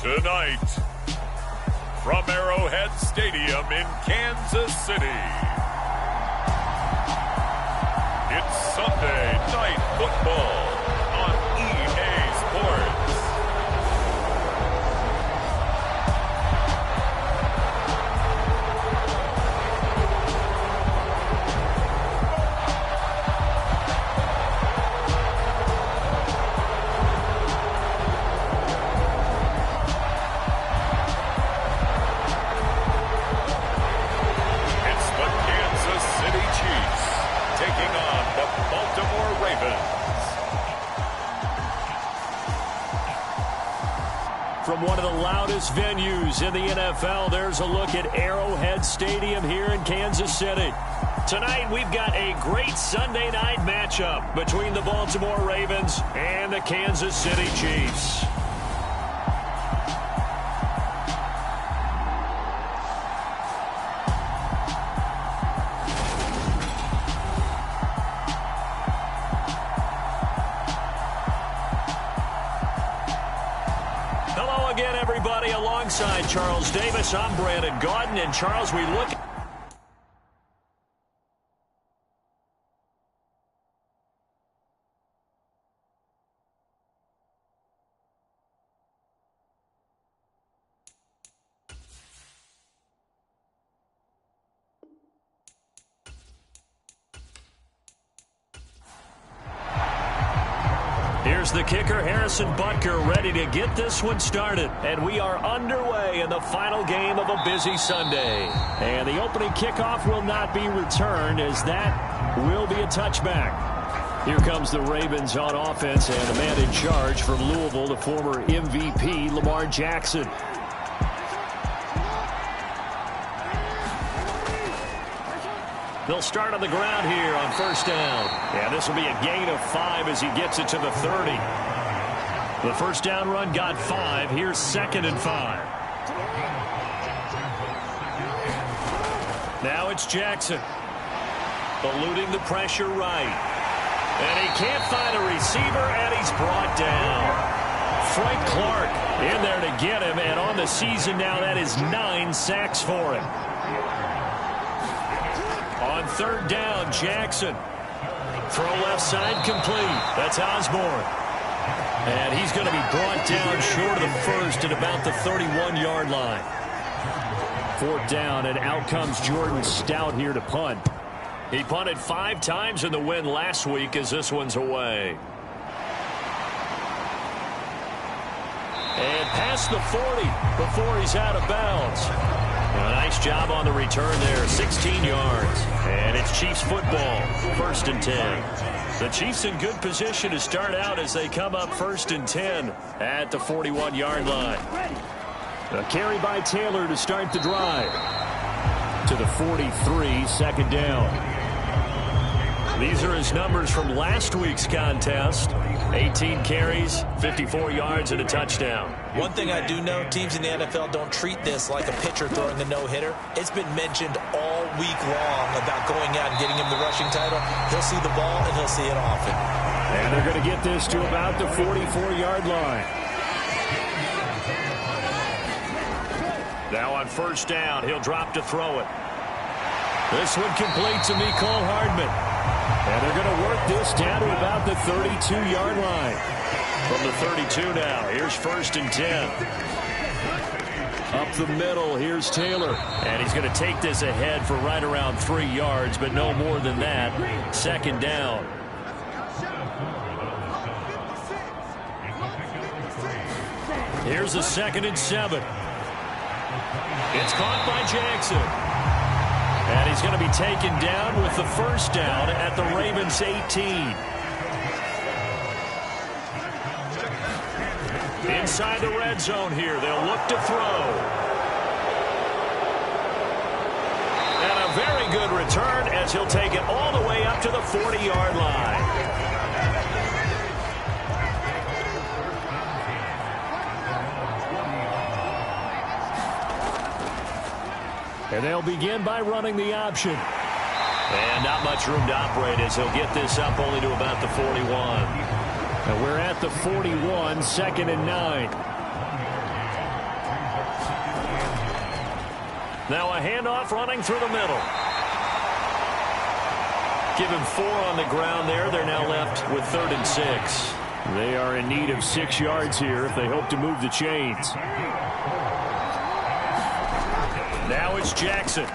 Tonight, from Arrowhead Stadium in Kansas City, it's Sunday Night Football on EA Sports. From one of the loudest venues in the NFL, there's a look at Arrowhead Stadium here in Kansas City. Tonight, we've got a great Sunday night matchup between the Baltimore Ravens and the Kansas City Chiefs. Alongside Charles Davis, I'm Brandon Gaudin, and Charles, we look at Here's the kicker, Harrison Butker, ready to get this one started. And we are underway in the final game of a busy Sunday. And the opening kickoff will not be returned, as that will be a touchback. Here comes the Ravens on offense, and the man in charge from Louisville, the former MVP, Lamar Jackson. They'll start on the ground here on first down. Yeah, this will be a gain of 5 as he gets it to the 30. The first down run got 5. Here's 2nd and 5. Now it's Jackson. Eluding the pressure right. And he can't find a receiver, and he's brought down. Frank Clark in there to get him, and on the season now, that is 9 sacks for him. On third down, Jackson. Throw left side complete. That's Osborne. And he's going to be brought down short of the first at about the 31-yard line. Fourth down, and out comes Jordan Stout here to punt. He punted 5 times in the win last week as this one's away. And past the 40 before he's out of bounds. A nice job on the return there, 16 yards. And it's Chiefs football, 1st and 10. The Chiefs in good position to start out as they come up 1st and 10 at the 41-yard line. A carry by Taylor to start the drive. To the 43, 2nd down. These are his numbers from last week's contest. 18 carries, 54 yards, and a touchdown. One thing I do know, teams in the NFL don't treat this like a pitcher throwing the no-hitter. It's been mentioned all week long about going out and getting him the rushing title. He'll see the ball, and he'll see it often. And they're going to get this to about the 44-yard line. Now on first down, he'll drop to throw it. This one complete to Mecole Hardman. And they're going to work this down to about the 32-yard line. From the 32 now, here's 1st and 10. Up the middle, here's Taylor. And he's going to take this ahead for right around 3 yards, but no more than that. 2nd down. Here's a 2nd and 7. It's caught by Jackson. And he's going to be taken down with the first down at the Ravens' 18. Inside the red zone here, they'll look to throw. And a very good return as he'll take it all the way up to the 40-yard line. And they'll begin by running the option. And not much room to operate as he'll get this up only to about the 41. And we're at the 41, 2nd and 9. Now a handoff running through the middle. Give him 4 on the ground there. They're now left with 3rd and 6. They are in need of 6 yards here if they hope to move the chains. Now it's Jackson.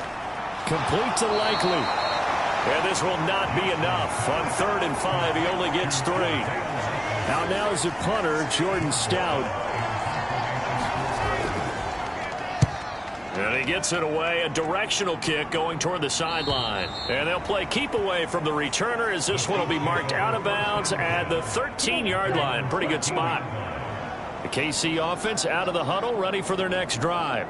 Complete to Likely. And this will not be enough. On 3rd and 5, he only gets 3. Now is the punter, Jordan Stout. And he gets it away. A directional kick going toward the sideline. And they'll play keep away from the returner as this one will be marked out of bounds at the 13-yard line. Pretty good spot. The KC offense out of the huddle, ready for their next drive.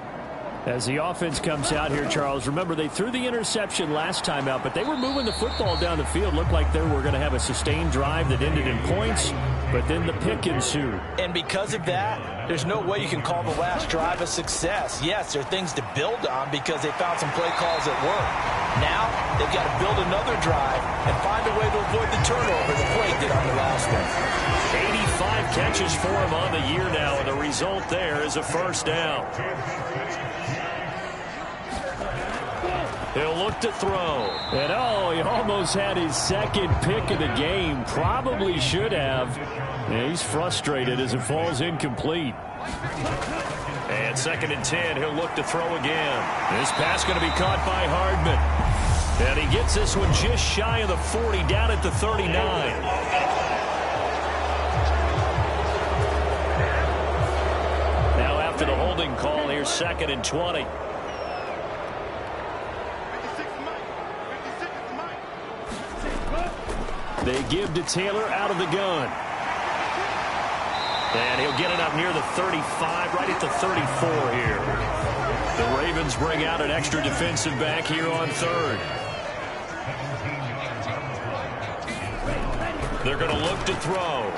As the offense comes out here, Charles, remember they threw the interception last time out, but they were moving the football down the field. Looked like they were going to have a sustained drive that ended in points, but then the pick ensued. And because of that, there's no way you can call the last drive a success. Yes, there are things to build on because they found some play calls that work. Now, they've got to build another drive and find a way to avoid the turnover the play did on the last one. 85 catches for him on the year now, and the result there is a first down. He'll look to throw. And he almost had his second pick of the game. Probably should have. And he's frustrated as it falls incomplete. And 2nd and 10, he'll look to throw again. This pass going to be caught by Hardman. And he gets this one just shy of the 40, down at the 39. Now after the holding call, here's 2nd and 20. They give to Taylor out of the gun. And he'll get it up near the 35, right at the 34 here. The Ravens bring out an extra defensive back here on 3rd. They're going to look to throw.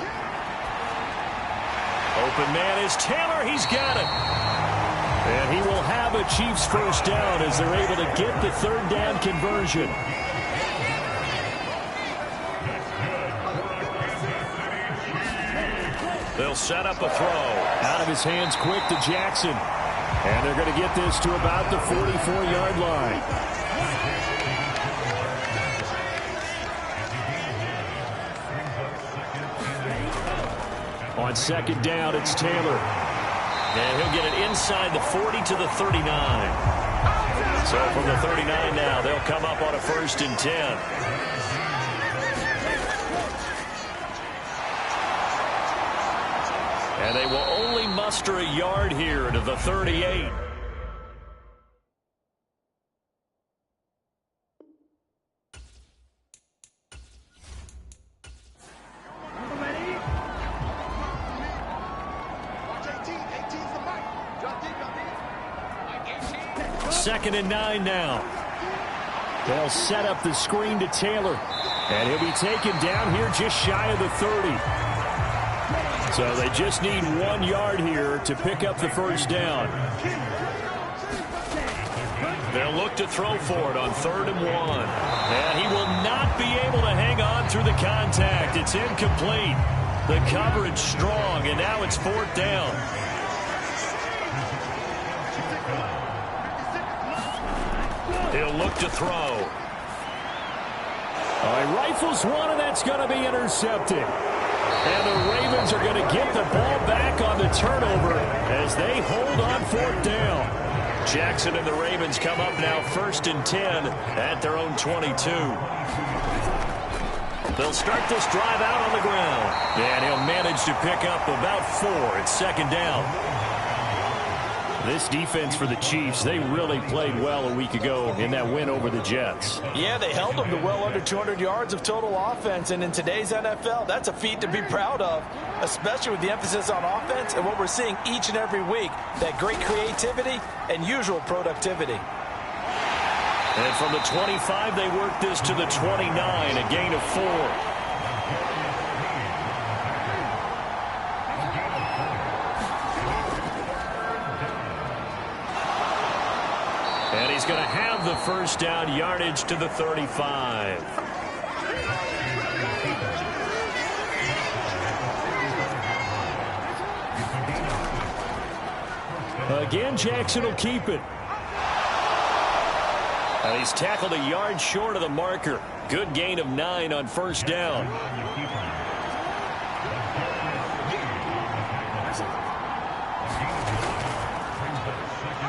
Open man is Taylor. He's got it. And he will have a Chiefs first down as they're able to get the 3rd down conversion. They'll set up a throw. Out of his hands quick to Jackson. And they're going to get this to about the 44-yard line. On 2nd down, it's Taylor. And he'll get it inside the 40 to the 39. So from the 39 now, they'll come up on a 1st and 10. And they will only muster a yard here to the 38. Second and 9 now. They'll set up the screen to Taylor. And he'll be taken down here just shy of the 30. So they just need 1 yard here to pick up the first down. They'll look to throw for it on 3rd and 1. And he will not be able to hang on through the contact. It's incomplete. The coverage strong, and now it's 4th down. He'll look to throw. He rifles one, and that's going to be intercepted. And the Ravens are going to get the ball back on the turnover as they hold on 4th down. Jackson and the Ravens come up now 1st and 10 at their own 22. They'll start this drive out on the ground. And he'll manage to pick up about 4. It's 2nd down. This defense for the Chiefs, they really played well a week ago in that win over the Jets. Yeah, they held them to well under 200 yards of total offense, and in today's NFL, that's a feat to be proud of, especially with the emphasis on offense and what we're seeing each and every week, that great creativity and usual productivity. And from the 25, they work this to the 29, a gain of 4. And he's going to have the first down, yardage to the 35. Again, Jackson will keep it. And he's tackled a yard short of the marker. Good gain of 9 on first down.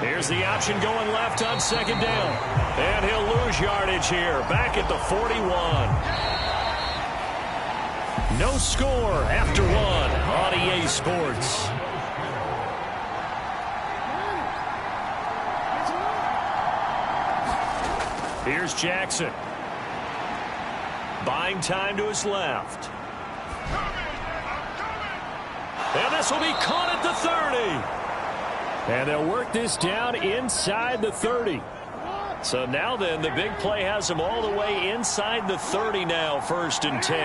Here's the option going left on second down. And he'll lose yardage here. Back at the 41. No score after 1 on EA Sports. Here's Jackson. Buying time to his left. And this will be caught at the 30. And they'll work this down inside the 30. So now then, the big play has them all the way inside the 30 now, 1st and 10.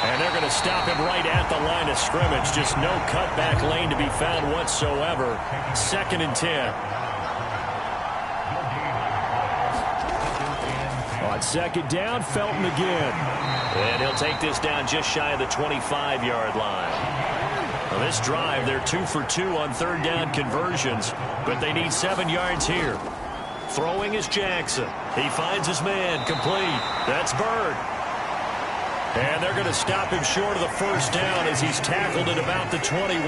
And they're going to stop him right at the line of scrimmage. Just no cutback lane to be found whatsoever. 2nd and 10. On second down, Felton again. And he'll take this down just shy of the 25-yard line. Well, this drive, they're 2 for 2 on 3rd down conversions, but they need 7 yards here. Throwing is Jackson. He finds his man, complete. That's Bird. And they're going to stop him short of the 1st down as he's tackled at about the 21.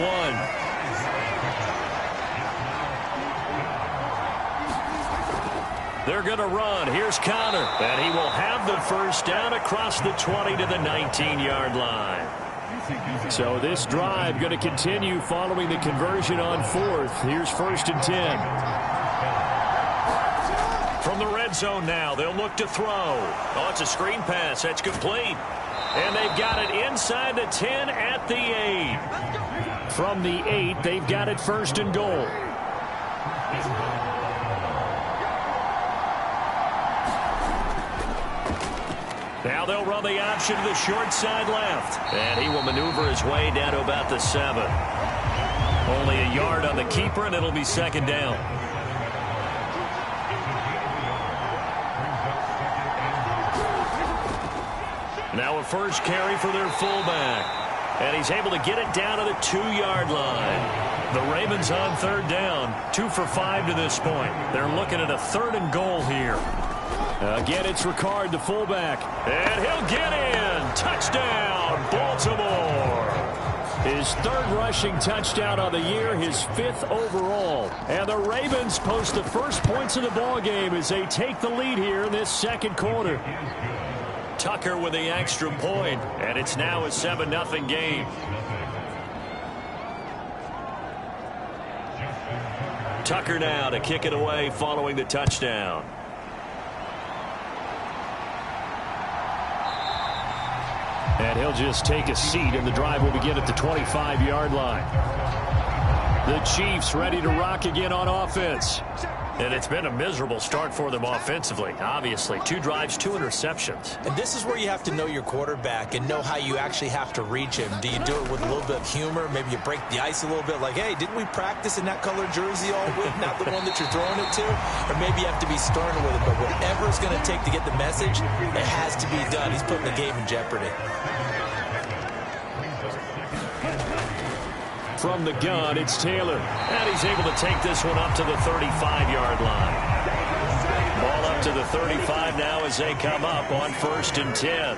They're going to run. Here's Connor. And he will have the 1st down across the 20 to the 19-yard line. So this drive going to continue following the conversion on 4th. Here's 1st and 10. From the red zone now, they'll look to throw. Oh, it's a screen pass. That's complete. And they've got it inside the 10 at the 8. From the 8, they've got it 1st and goal. Now they'll run the option to the short side left. And he will maneuver his way down to about the 7. Only a yard on the keeper, and it'll be 2nd down. Now a first carry for their fullback. And he's able to get it down to the 2-yard line. The Ravens on 3rd down. 2 for 5 to this point. They're looking at a 3rd and goal here. Again, it's Ricard, the fullback. And he'll get in. Touchdown, Baltimore. His 3rd rushing touchdown of the year, his 5th overall. And the Ravens post the first points of the ballgame as they take the lead here in this 2nd quarter. Tucker with the extra point, and it's now a 7-0 game. Tucker now to kick it away following the touchdown. And he'll just take a seat, and the drive will begin at the 25-yard line. The Chiefs ready to rock again on offense. And it's been a miserable start for them offensively, obviously. 2 drives, 2 interceptions. And this is where you have to know your quarterback and know how you actually have to reach him. Do you do it with a little bit of humor? Maybe you break the ice a little bit, like, hey, didn't we practice in that colored jersey all week, not the one that you're throwing it to? Or maybe you have to be stern with it. But whatever it's going to take to get the message, it has to be done. He's putting the game in jeopardy. From the gun, it's Taylor. And he's able to take this one up to the 35-yard line. Ball up to the 35 now as they come up on 1st and 10.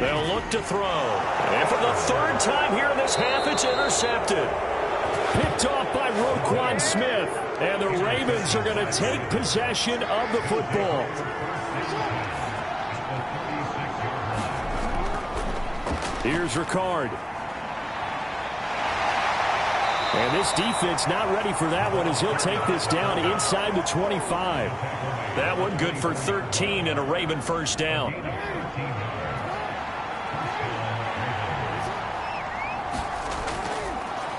They'll look to throw. And for the 3rd time here in this half, it's intercepted. Picked off by Roquan Smith. And the Ravens are going to take possession of the football. Here's Ricard. And this defense not ready for that one as he'll take this down inside the 25. That one good for 13 and a Raven 1st down.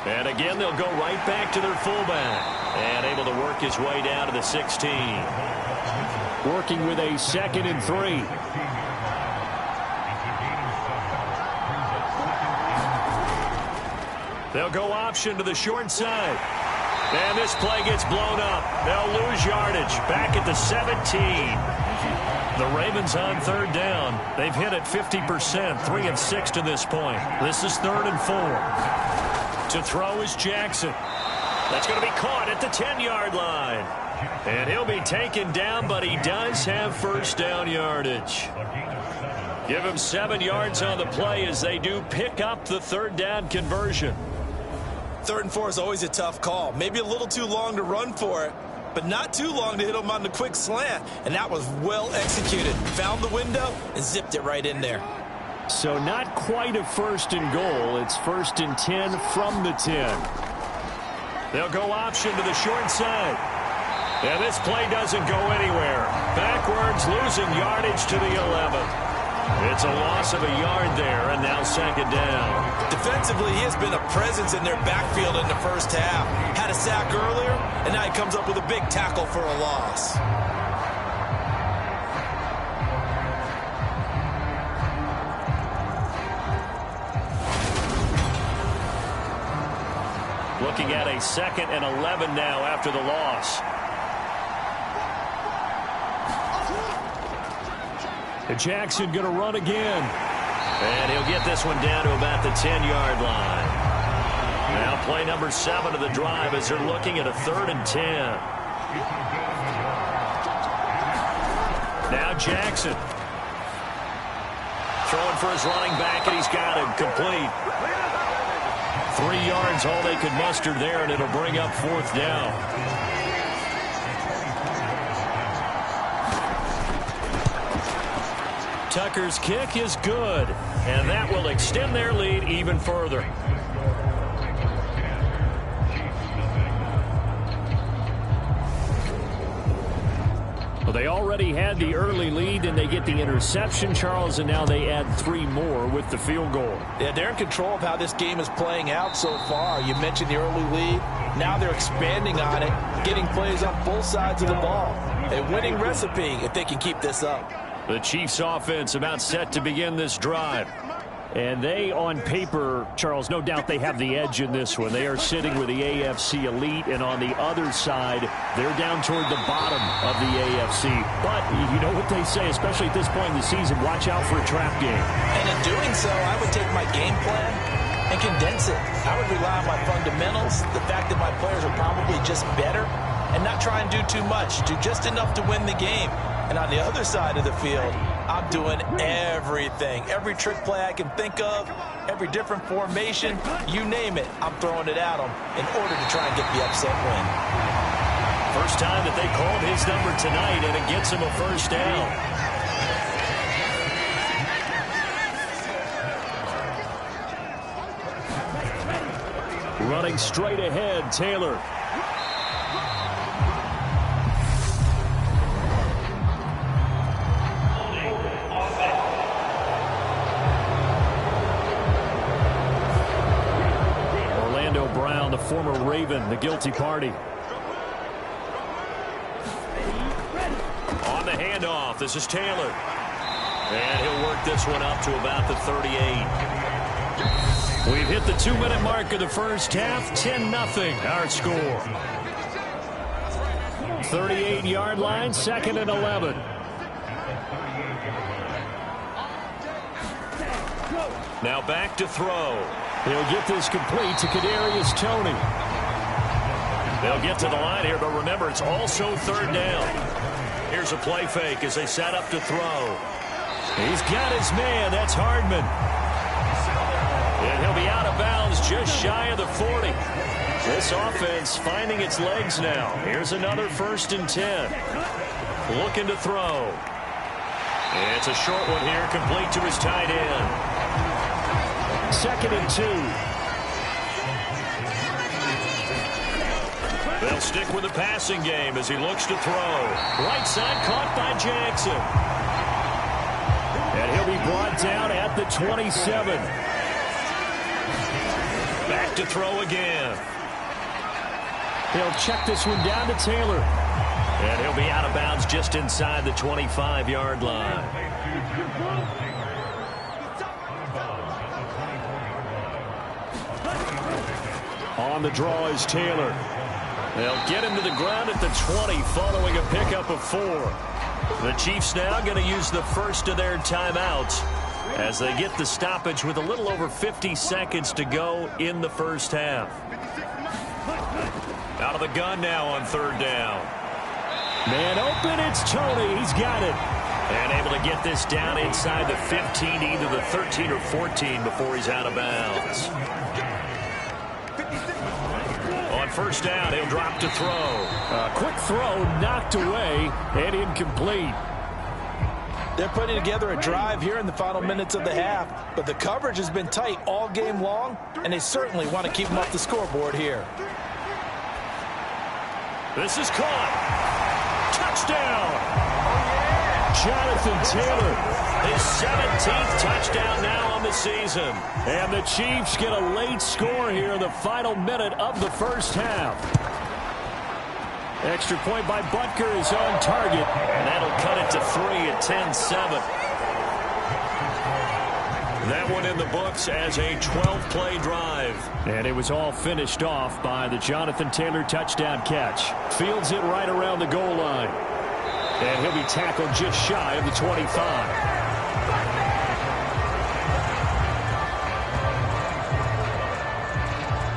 And again, they'll go right back to their fullback. And able to work his way down to the 16. Working with a 2nd and 3. They'll go option to the short side. And this play gets blown up. They'll lose yardage. Back at the 17. The Ravens on 3rd down. They've hit it 50%, 3 of 6 to this point. This is 3rd and 4. To throw is Jackson. That's going to be caught at the 10-yard line. And he'll be taken down, but he does have first down yardage. Give him 7 yards on the play as they do pick up the third down conversion. 3rd and 4 is always a tough call. Maybe a little too long to run for it, but not too long to hit him on the quick slant. And that was well executed. Found the window and zipped it right in there. So not quite a 1st and goal. It's 1st and 10 from the 10. They'll go option to the short side. And this play doesn't go anywhere. Backwards, losing yardage to the 11. It's a loss of a yard there, and now 2nd down. Defensively, he has been a presence in their backfield in the first half. Had a sack earlier, and now he comes up with a big tackle for a loss. Looking at a 2nd and 11 now after the loss. Jackson going to run again. And he'll get this one down to about the 10-yard line. Now play number 7 of the drive as they're looking at a 3rd and 10. Now Jackson. Throwing for his running back, and he's got him complete. 3 yards, all they could muster there, and it'll bring up 4th down. Tucker's kick is good, and that will extend their lead even further. Well, they already had the early lead, and they get the interception, Charles, and now they add 3 more with the field goal. Yeah, they're in control of how this game is playing out so far. You mentioned the early lead. Now they're expanding on it, getting plays on both sides of the ball. A winning recipe if they can keep this up. The Chiefs offense about set to begin this drive. And they, on paper, Charles, no doubt they have the edge in this one. They are sitting with the AFC elite, and on the other side, they're down toward the bottom of the AFC. But you know what they say, especially at this point in the season, watch out for a trap game. And in doing so, I would take my game plan and condense it. I would rely on my fundamentals, the fact that my players are probably just better, and not try and do too much, do just enough to win the game. And on the other side of the field, I'm doing everything. Every trick play I can think of, every different formation, you name it, I'm throwing it at them in order to try and get the upset win. First time that they called his number tonight, and it gets him a first down. Running straight ahead, Taylor. Former Raven, the guilty party. On the handoff, this is Taylor. And he'll work this one up to about the 38. We've hit the 2-minute mark of the first half. 10-0 our score. 38-yard line, 2nd and 11. Now back to throw. He'll get this complete to Kadarius Toney. They'll get to the line here, but remember, it's also 3rd down. Here's a play fake as they set up to throw. He's got his man. That's Hardman. And he'll be out of bounds just shy of the 40. This offense finding its legs now. Here's another 1st and 10. Looking to throw. It's a short one here, complete to his tight end. 2nd and 2. They'll stick with the passing game as he looks to throw. Right side caught by Jackson. And he'll be brought down at the 27. Back to throw again. He'll check this one down to Taylor. And he'll be out of bounds just inside the 25-yard line. On the draw is Taylor. They'll get him to the ground at the 20 following a pickup of 4. The Chiefs now going to use the first of their timeouts as they get the stoppage with a little over 50 seconds to go in the first half. Out of the gun now on third down. Man open, it's Tony. He's got it. And able to get this down inside the 15 to either the 13 or 14 before he's out of bounds. On first down, he'll drop to throw. A quick throw knocked away and incomplete. They're putting together a drive here in the final minutes of the half, but the coverage has been tight all game long, and they certainly want to keep them off the scoreboard here. This is caught. Touchdown. Jonathan Taylor. His 17th touchdown now on the season. And the Chiefs get a late score here in the final minute of the first half. Extra point by Butker is on target. And that'll cut it to 3 at 10-7. That one in the books as a 12-play drive. And it was all finished off by the Jonathan Taylor touchdown catch. Fields it right around the goal line. And he'll be tackled just shy of the 25.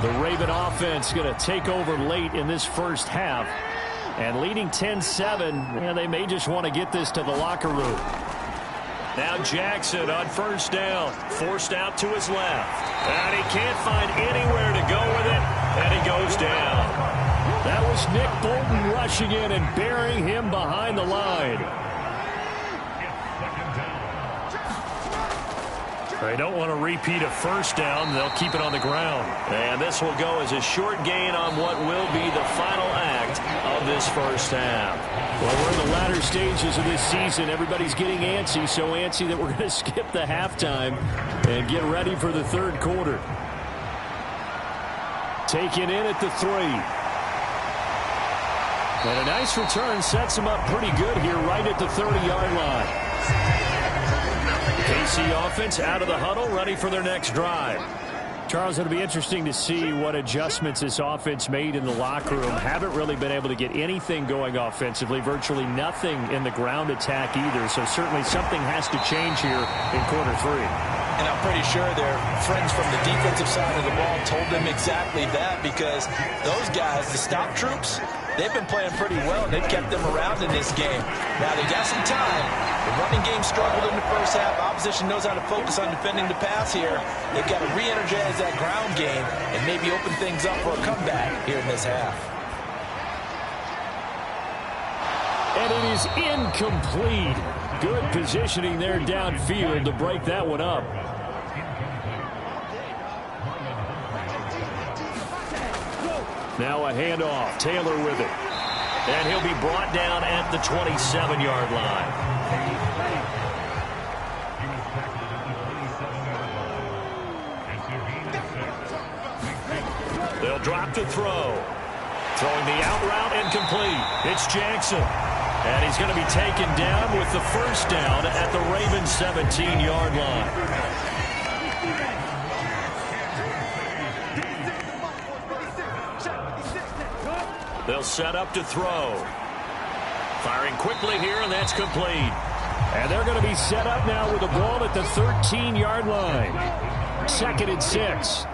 The Raven offense going to take over late in this first half. And leading 10-7, they may just want to get this to the locker room. Now Jackson on first down, forced out to his left. And he can't find anywhere to go with it, and he goes down. That was Nick Bolton rushing in and burying him behind the line. They don't want to repeat a first down. They'll keep it on the ground. And this will go as a short gain on what will be the final act of this first half. Well, we're in the latter stages of this season. Everybody's getting antsy, so antsy that we're going to skip the halftime and get ready for the third quarter. Taken in at the 3. And a nice return sets him up pretty good here right at the 30-yard line. KC offense out of the huddle, ready for their next drive. Charles, it'll be interesting to see what adjustments this offense made in the locker room. Haven't really been able to get anything going offensively, virtually nothing in the ground attack either. So certainly something has to change here in quarter 3. And I'm pretty sure their friends from the defensive side of the ball told them exactly that, because those guys, the stop troops, they've been playing pretty well, and they've kept them around in this game. Now, they got some time. The running game struggled in the first half. Opposition knows how to focus on defending the pass here. They've got to re-energize that ground game and maybe open things up for a comeback here in this half. And it is incomplete. Good positioning there downfield to break that one up. Now a handoff. Taylor with it. And he'll be brought down at the 27-yard line. They'll drop to throw. Throwing the out route incomplete. It's Jackson. And he's going to be taken down with the first down at the Ravens 17-yard line. They'll set up to throw. Firing quickly here, and that's complete. And they're going to be set up now with the ball at the 13-yard line. 2nd and 6.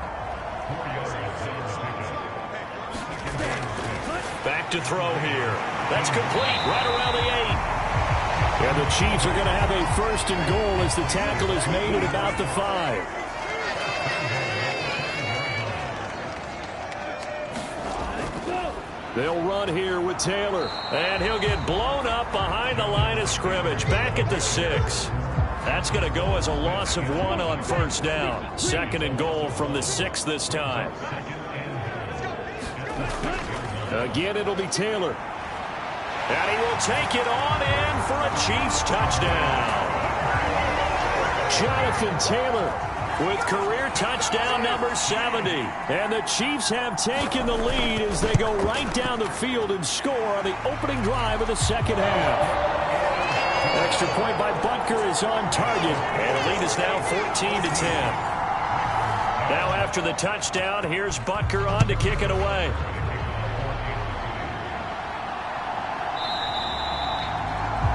Back to throw here. That's complete right around the 8. And the Chiefs are going to have a 1st and goal as the tackle is made at about the 5. They'll run here with Taylor. And he'll get blown up behind the line of scrimmage. Back at the 6. That's going to go as a loss of 1 on first down. 2nd and goal from the 6 this time. Again, it'll be Taylor. And he will take it on in for a Chiefs touchdown. Jonathan Taylor with career touchdown number 70. And the Chiefs have taken the lead as they go right down the field and score on the opening drive of the second half. Extra point by Butker is on target. And the lead is now 14-10. Now after the touchdown, here's Butker on to kick it away.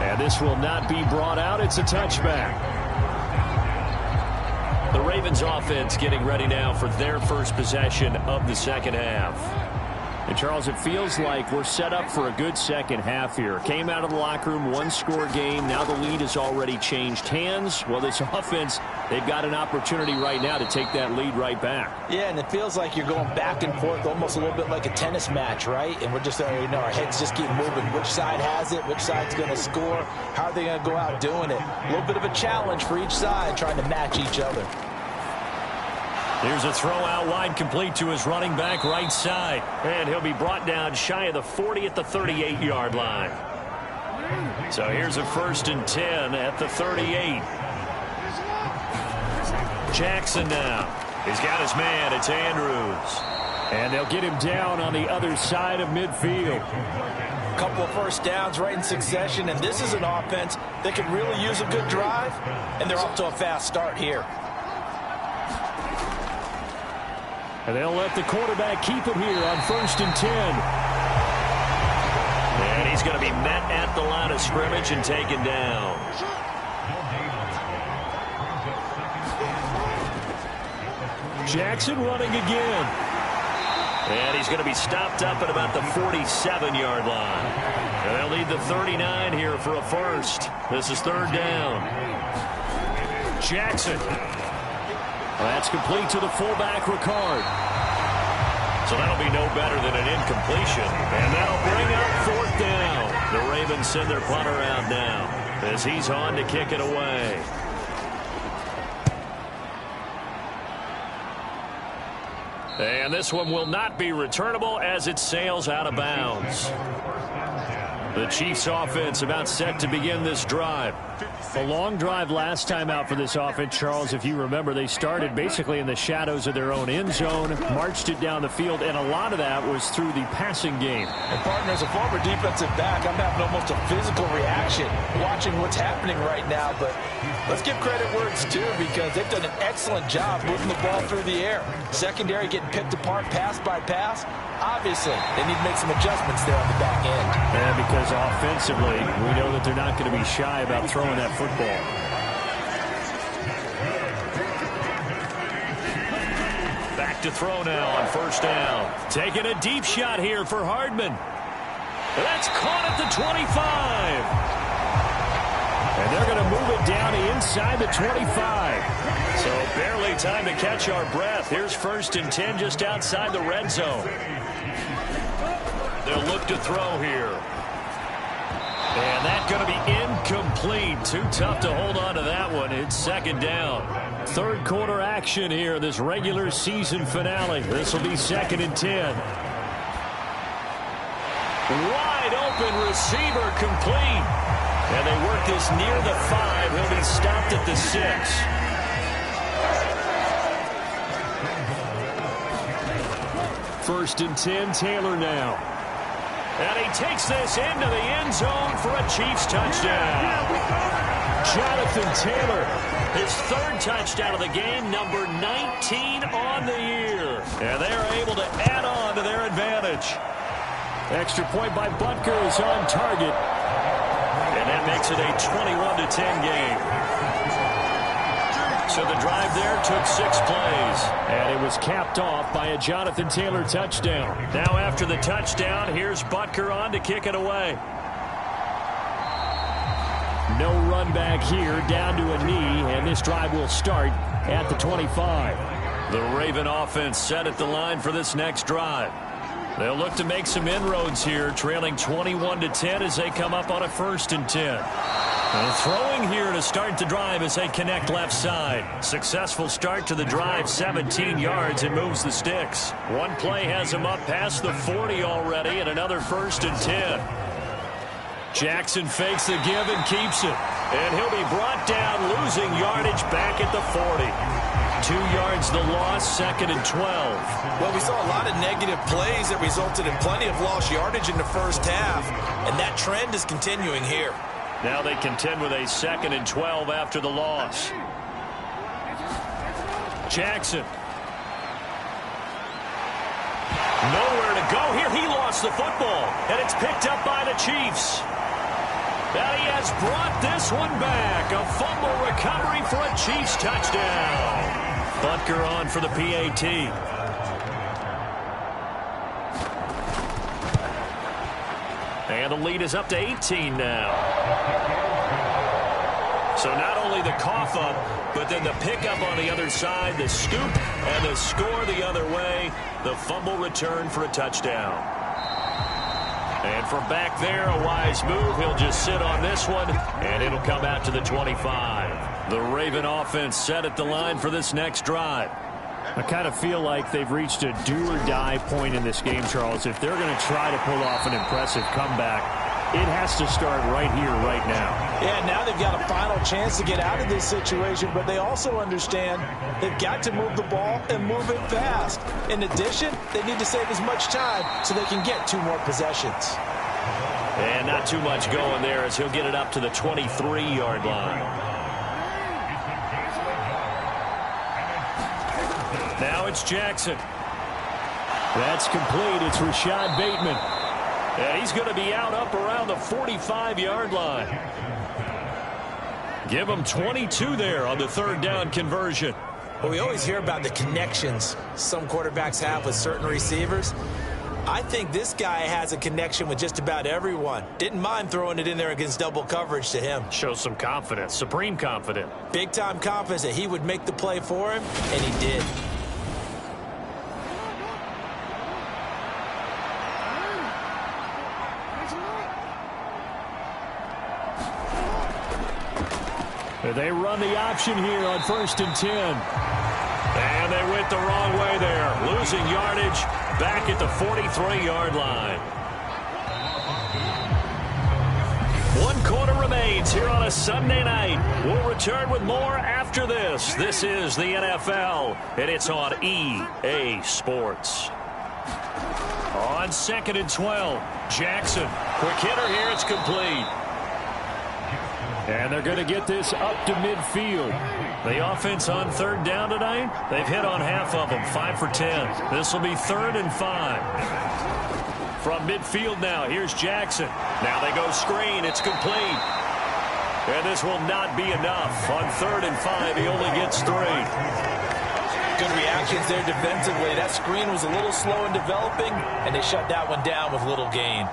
And this will not be brought out. It's a touchback. Ravens offense getting ready now for their first possession of the second half. And, Charles, it feels like we're set up for a good second half here. Came out of the locker room, one-score game. Now the lead has already changed hands. Well, this offense, they've got an opportunity right now to take that lead right back. Yeah, and it feels like you're going back and forth almost a little bit like a tennis match, right? And we're just, our heads just keep moving. Which side has it? Which side's going to score? How are they going to go out doing it? A little bit of a challenge for each side trying to match each other. Here's a throw out wide, complete to his running back right side. And he'll be brought down shy of the 40 at the 38-yard line. So here's a 1st and 10 at the 38. Jackson now. He's got his man. It's Andrews. And they'll get him down on the other side of midfield. A couple of first downs right in succession, and this is an offense that can really use a good drive, and they're off to a fast start here. And they'll let the quarterback keep it here on 1st and 10. And he's going to be met at the line of scrimmage and taken down. Jackson running again. And he's going to be stopped up at about the 47-yard line. And they'll need the 39 here for a first. This is 3rd down. Jackson. That's complete to the fullback, Ricard. So that'll be no better than an incompletion. And that'll bring up 4th down. The Ravens send their punter out now as he's on to kick it away. And this one will not be returnable as it sails out of bounds. The Chiefs offense about set to begin this drive. A long drive last time out for this offense, Charles. If you remember, they started basically in the shadows of their own end zone, marched it down the field, and a lot of that was through the passing game. And, partner, as a former defensive back, I'm having almost a physical reaction watching what's happening right now. But let's give credit where it's due, because they've done an excellent job moving the ball through the air. Secondary getting picked apart pass by pass. Obviously, they need to make some adjustments there on the back end. Yeah, because offensively, we know that they're not going to be shy about throwing that football. Back to throw now on 1st down. Taking a deep shot here for Hardman. That's caught at the 25. And they're going to move it down inside the 25. So barely time to catch our breath. Here's 1st and 10 just outside the red zone. They'll look to throw here. And that's going to be incomplete. Too tough to hold on to that one. It's 2nd down. 3rd quarter action here, this regular season finale. This will be 2nd and 10. Wide open receiver, complete. And they work this near the 5. He'll be stopped at the 6. First and 10, Taylor now. And he takes this into the end zone for a Chiefs touchdown. Jonathan Taylor. His 3rd touchdown of the game, number 19 on the year. And they are able to add on to their advantage. Extra point by Butker is on target. And that makes it a 21-10 game. So the drive there took 6 plays. And it was capped off by a Jonathan Taylor touchdown. Now after the touchdown, here's Butker on to kick it away. No run back here, down to a knee, and this drive will start at the 25. The Raven offense set at the line for this next drive. They'll look to make some inroads here, trailing 21-10 as they come up on a 1st and 10. And throwing here to start the drive as they connect left side. Successful start to the drive, 17 yards, and moves the sticks. One play has him up past the 40 already, and another 1st and 10. Jackson fakes the give and keeps it. And he'll be brought down, losing yardage back at the 40. 2 yards the loss, 2nd and 12. Well, we saw a lot of negative plays that resulted in plenty of lost yardage in the first half, and that trend is continuing here. Now they contend with a 2nd and 12 after the loss. Jackson. Nowhere to go here. He lost the football, and it's picked up by the Chiefs. Now he has brought this one back. A fumble recovery for a Chiefs touchdown. Butker on for the PAT. And the lead is up to 18 now. So not only the cough up, but then the pickup on the other side, the scoop, and the score the other way. The fumble return for a touchdown. And from back there, a wise move. He'll just sit on this one, and it'll come out to the 25. The Raven offense set at the line for this next drive. I kind of feel like they've reached a do-or-die point in this game, Charles. If they're going to try to pull off an impressive comeback, it has to start right here, right now. Yeah, now they've got a final chance to get out of this situation, but they also understand they've got to move the ball and move it fast. In addition, they need to save as much time so they can get 2 more possessions. And not too much going there as he'll get it up to the 23-yard line. Now it's Jackson. That's complete. It's Rashad Bateman. And he's going to be out up around the 45-yard line. Give him 22 there on the 3rd down conversion. Well, we always hear about the connections some quarterbacks have with certain receivers. I think this guy has a connection with just about everyone. Didn't mind throwing it in there against double coverage to him. Shows some confidence, supreme confidence. Big-time confidence that he would make the play for him, and he did. They run the option here on 1st and 10. And they went the wrong way there. Losing yardage back at the 43-yard line. 1 quarter remains here on a Sunday night. We'll return with more after this. This is the NFL, and it's on EA Sports. On 2nd and 12, Jackson. Quick hitter here, it's complete. And they're going to get this up to midfield. The offense on 3rd down tonight, they've hit on half of them, 5 for 10. This will be 3rd and 5. From midfield now, here's Jackson. Now they go screen, it's complete. And this will not be enough. On 3rd and 5, he only gets 3. Good reactions there defensively. That screen was a little slow in developing, and they shut that one down with little gain.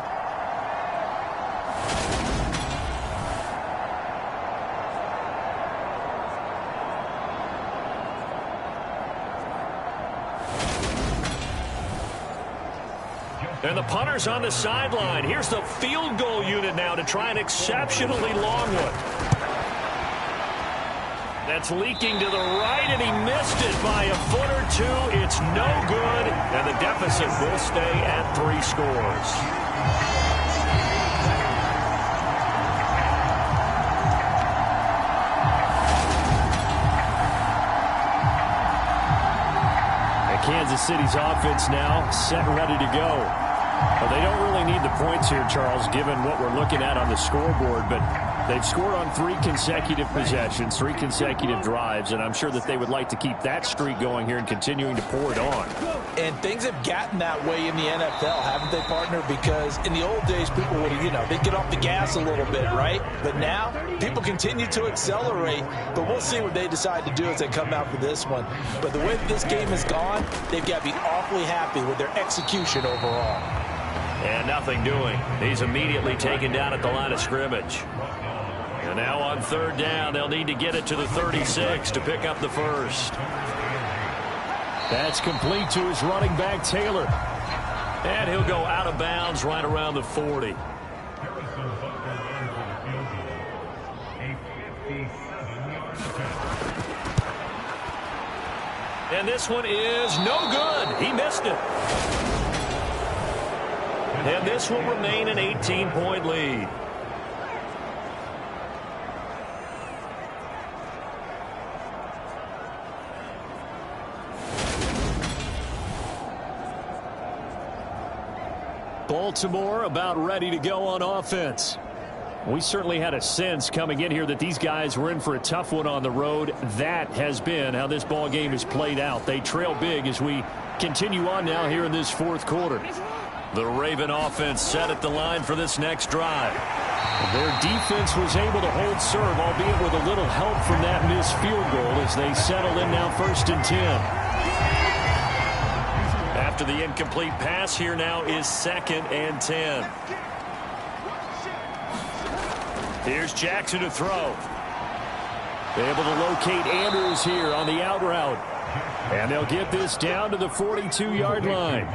And the punter's on the sideline. Here's the field goal unit now to try an exceptionally long one. That's leaking to the right, and he missed it by a foot or 2. It's no good, and the deficit will stay at 3 scores. And Kansas City's offense now set and ready to go. Well, they don't really need the points here, Charles, given what we're looking at on the scoreboard, but they've scored on 3 consecutive possessions, 3 consecutive drives, and I'm sure that they would like to keep that streak going here and continuing to pour it on. And things have gotten that way in the NFL, haven't they, partner? Because in the old days, people would, they'd get off the gas a little bit, right? But now, people continue to accelerate, but we'll see what they decide to do as they come out for this one. But the way that this game has gone, they've got to be awfully happy with their execution overall. And nothing doing. He's immediately taken down at the line of scrimmage. And now on 3rd down, they'll need to get it to the 36 to pick up the first. That's complete to his running back, Taylor. And he'll go out of bounds right around the 40. And this one is no good. He missed it. And this will remain an 18-point lead. Baltimore about ready to go on offense. We certainly had a sense coming in here that these guys were in for a tough one on the road. That has been how this ball game is played out. They trail big as we continue on now here in this 4th quarter. The Raven offense set at the line for this next drive. Their defense was able to hold serve, albeit with a little help from that missed field goal as they settle in now 1st and 10. After the incomplete pass, here now is 2nd and 10. Here's Jackson to throw. Able to locate Andrews here on the out route. And they'll get this down to the 42-yard line.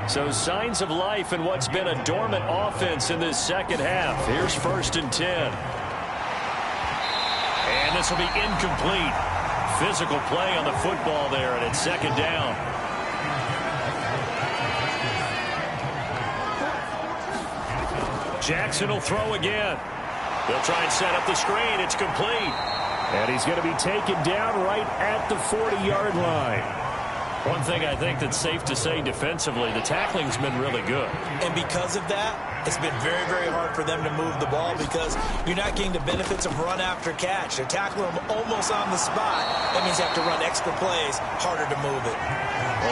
So signs of life in what's been a dormant offense in this second half. Here's 1st and 10. And this will be incomplete. Physical play on the football there, and it's 2nd down. Jackson will throw again. They'll try and set up the screen. It's complete. And he's going to be taken down right at the 40-yard line. One thing I think that's safe to say defensively, the tackling's been really good. And because of that, it's been very, very hard for them to move the ball because you're not getting the benefits of run after catch. They're tackling them almost on the spot. That means you have to run extra plays, harder to move it.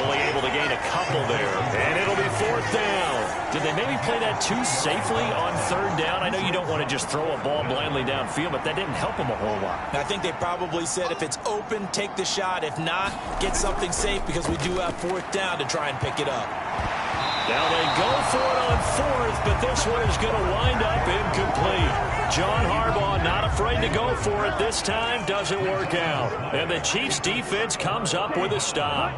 Only able to gain a couple there. And it'll be 4th down. Did they maybe play that too safely on 3rd down? I know you don't want to just throw a ball blindly downfield, but that didn't help them a whole lot. I think they probably said if it's open, take the shot. If not, get something safe because we do have 4th down to try and pick it up. Now they go for it on 4th, but this one is going to wind up incomplete. John Harbaugh not afraid to go for it this time. Doesn't work out. And the Chiefs defense comes up with a stop.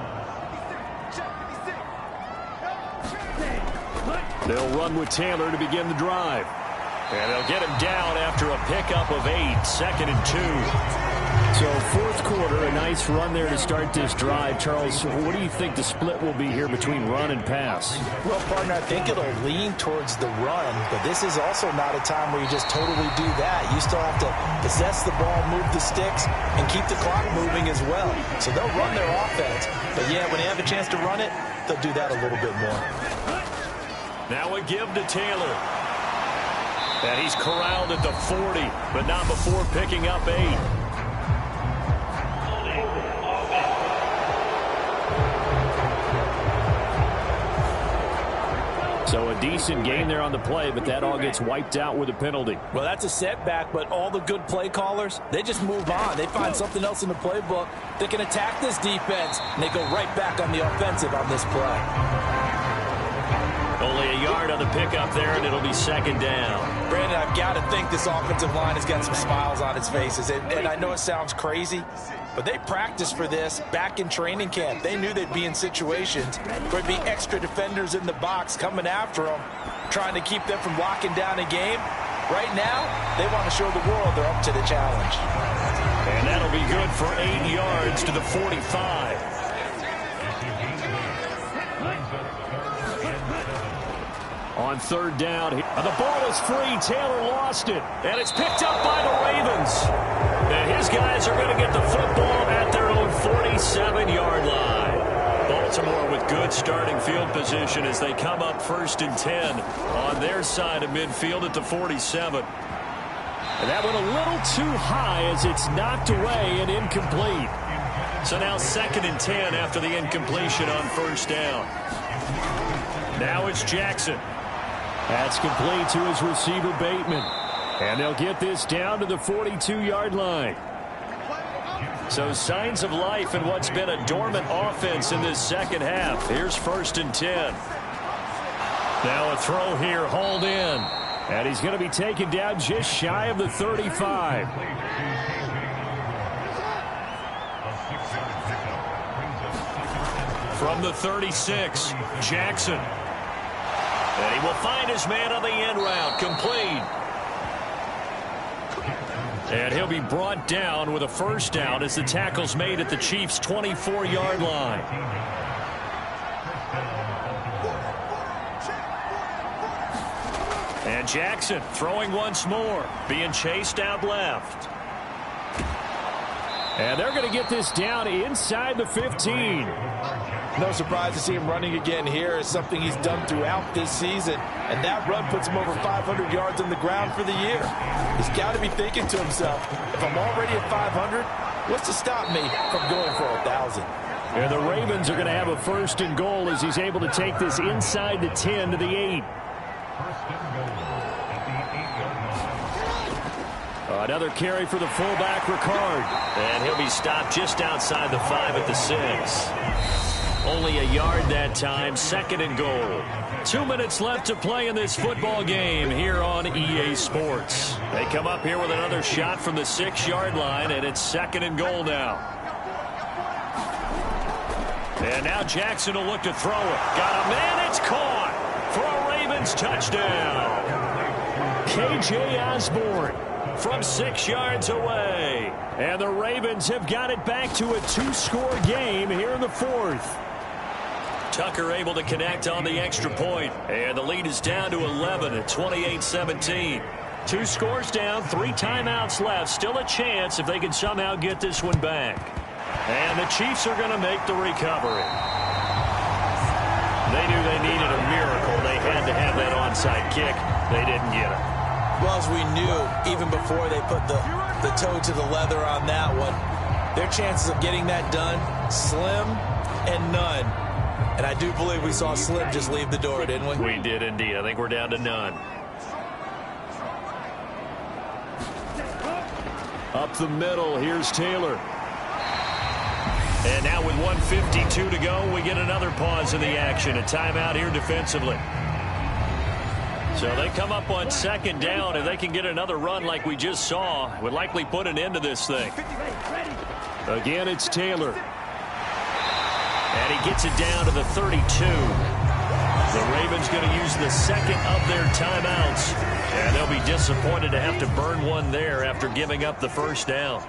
They'll run with Taylor to begin the drive. And they'll get him down after a pickup of 8, 2nd and 2. So 4th quarter, a nice run there to start this drive. Charles, what do you think the split will be here between run and pass? Well, partner, I think it'll lean towards the run, but this is also not a time where you just totally do that. You still have to possess the ball, move the sticks, and keep the clock moving as well. So they'll run their offense. But, yeah, when they have a chance to run it, they'll do that a little bit more. Now a give to Taylor. And he's corralled at the 40, but not before picking up 8. So a decent game there on the play, but that all gets wiped out with a penalty. Well, that's a setback, but all the good play callers, they just move on. They find something else in the playbook. They can attack this defense, and they go right back on the offensive on this play. Only a yard on the pickup there, and it'll be 2nd down. Brandon, I've got to think this offensive line has got some smiles on its faces. And I know it sounds crazy, but they practiced for this back in training camp. They knew they'd be in situations where there'd be extra defenders in the box coming after them, trying to keep them from locking down a game. Right now, they want to show the world they're up to the challenge. And that'll be good for 8 yards to the 45. On 3rd down, the ball is free. Taylor lost it. And it's picked up by the Ravens. And his guys are going to get the football at their own 47-yard line. Baltimore with good starting field position as they come up 1st and 10 on their side of midfield at the 47. And that went a little too high as it's knocked away and incomplete. So now 2nd and 10 after the incompletion on 1st down. Now it's Jackson. That's complete to his receiver, Bateman. And they'll get this down to the 42-yard line. So signs of life in what's been a dormant offense in this second half. Here's 1st and 10. Now a throw here, hauled in. And he's going to be taken down just shy of the 35. From the 36, Jackson. And he will find his man on the end route, complete. And he'll be brought down with a 1st down as the tackle's made at the Chiefs' 24-yard line. And Jackson throwing once more, being chased out left. And they're going to get this down inside the 15. No surprise to see him running again here. It's something he's done throughout this season. And that run puts him over 500 yards on the ground for the year. He's got to be thinking to himself, if I'm already at 500, what's to stop me from going for 1,000? And the Ravens are going to have a 1st and goal as he's able to take this inside the 10 to the 8. Another carry for the fullback, Ricard. And he'll be stopped just outside the 5 at the 6. Only a yard that time, 2nd and goal. 2 minutes left to play in this football game here on EA Sports. They come up here with another shot from the 6-yard line, and it's 2nd and goal now. And now Jackson will look to throw it. Got a man, it's caught for a Ravens touchdown. K.J. Osborne from 6 yards away. And the Ravens have got it back to a 2-score game here in the 4th. Tucker able to connect on the extra point. And the lead is down to 11 at 28-17. 2 scores down, 3 timeouts left. Still a chance if they can somehow get this one back. And the Chiefs are going to make the recovery. They knew they needed a miracle. They had to have that onside kick. They didn't get it. Well, as we knew, even before they put the toe to the leather on that one, their chances of getting that done, slim and none. And I do believe we saw Slim just leave the door, didn't we? We did indeed. I think we're down to none. Up the middle, here's Taylor. And now with 1:52 to go, we get another pause in the action. A timeout here defensively. So they come up on 2nd down. If they can get another run like we just saw, would likely put an end to this thing. Again, it's Taylor. And he gets it down to the 32. The Ravens going to use the 2nd of their timeouts. And they'll be disappointed to have to burn one there after giving up the 1st down.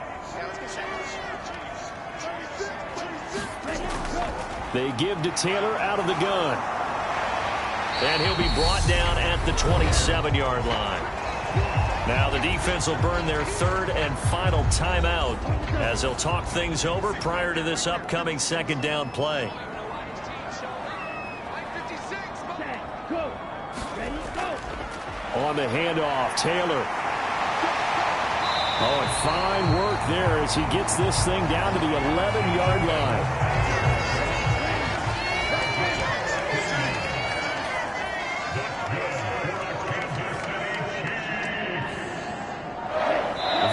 They give to Taylor out of the gun. And he'll be brought down at the 27-yard line. Now the defense will burn their 3rd and final timeout as they'll talk things over prior to this upcoming 2nd down play. On the handoff, Taylor. Oh, and fine work there as he gets this thing down to the 11-yard line.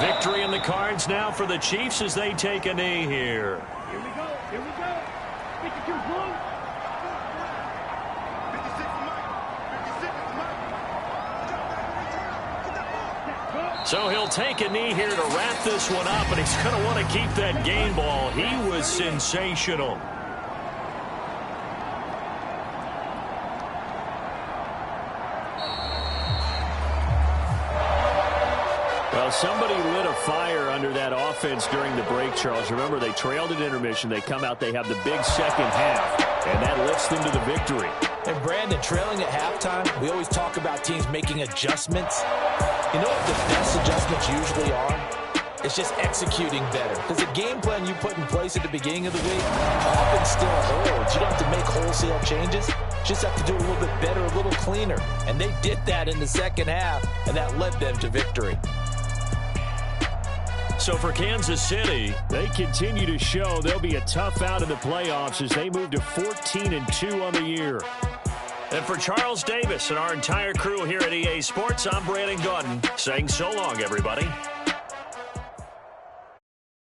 Victory in the cards now for the Chiefs as they take a knee here. Here we go. Here we go. 52 blue. 56 So he'll take a knee here to wrap this one up, and he's going to want to keep that game ball. He was sensational. Well, somebody lit a fire under that offense during the break, Charles. Remember, they trailed at intermission. They come out, they have the big 2nd half, and that lifts them to the victory. And Brandon, trailing at halftime, we always talk about teams making adjustments. You know what the best adjustments usually are? It's just executing better. Because the game plan you put in place at the beginning of the week often still holds. You don't have to make wholesale changes. Just have to do a little bit better, a little cleaner. And they did that in the 2nd half, and that led them to victory. So for Kansas City, they continue to show they'll be a tough out in the playoffs as they move to 14-2 on the year. And for Charles Davis and our entire crew here at EA Sports, I'm Brandon Gaudin saying so long, everybody.